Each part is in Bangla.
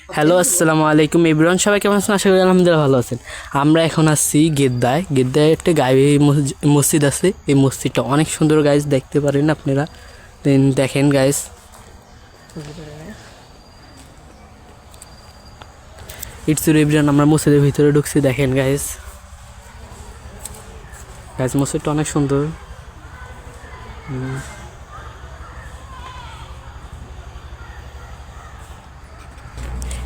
হ্যালো আসসালামু আলাইকুম এভরিওয়ান, সবাই কেমন আছেন? আশা করি আলহামদুলিল্লাহ ভালো আছেন। আমরা এখন আসছি গেদ্দায় একটা গায়ে মসজিদ আছে। এই মসজিদটা অনেক সুন্দর গাইজ, দেখতে পারেন আপনারা। দেন দেখেন গাইজ, ইটস এভরিওয়ান, আমরা মসজিদের ভিতরে ঢুকছি। দেখেন গাইজ, মসজিদটা অনেক সুন্দর।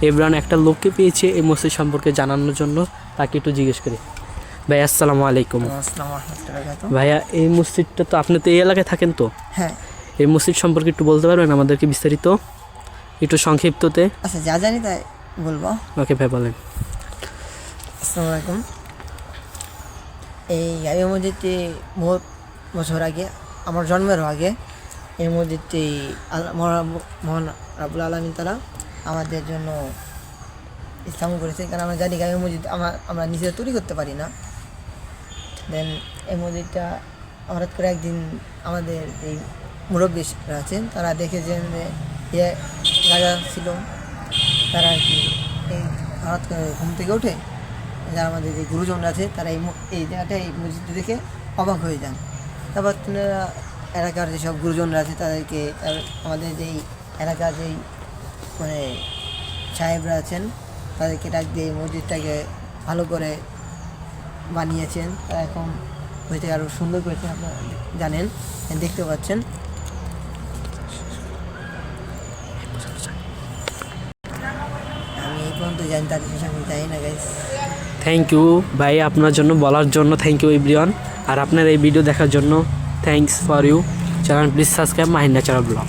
এভরিওয়ান একটা লোককে পেয়েছে এই মসজিদ সম্পর্কে জানানোর জন্য, তাকে একটু জিজ্ঞেস করি। ভাই আসসালামু আলাইকুম। ভাইয়া, এই মসজিদটা তো আপনি তো এই এলাকায় থাকেন তো? হ্যাঁ। এই মসজিদ সম্পর্কে একটু বলতে পারবেন আমাদেরকে বিস্তারিত, একটু সংক্ষিপ্ততে? আচ্ছা, যা জানি তাই বলবো। ওকে ভাই, বলেন। আসসালামু আলাইকুম। এই গাবি মসজিদটি বহুত বছর আগে, আমার জন্মেরও আগে, এই মসজিদটি মহান রাব্বুল আলামিন তাআলা আমাদের জন্য স্থাপন করেছে। কারণ আমরা জানি গাবি মসজিদ আমরা নিজেরা তৈরি করতে পারি না। দেন এই মসজিদটা হঠাৎ করে একদিন আমাদের এই মুরব্বীরা আছেন, তারা দেখেছেন যে রাজা ছিল, তারা আর কি এই হঠাৎ করে ঘুম থেকে উঠে, যারা আমাদের যে গুরুজনরা আছে, তারা এই জায়গাটা এই মসজিদটা দেখে অবাক হয়ে যান। তারপর তারা এলাকার যেসব গুরুজনরা আছে তাদেরকে, আমাদের যেই এলাকার যেই মানে সাহেবরা আছেন, তাদেরকে ডাক দিয়ে মসজিদটাকে ভালো করে বানিয়েছেন। তারা এখন মসজিদটাকে আরও সুন্দর করেছেন, আপনারা জানেন, দেখতে পাচ্ছেন। আমি এই পর্যন্ত জানি, তার শেষ আমি জানি না গাইস। থ্যাংক ইউ ভাই, আপনার জন্য বলার জন্য থ্যাংক ইউ এভরিওয়ান। আর আপনার এই ভিডিও দেখার জন্য thanks for you. Channel please subscribe Mahin natural blog.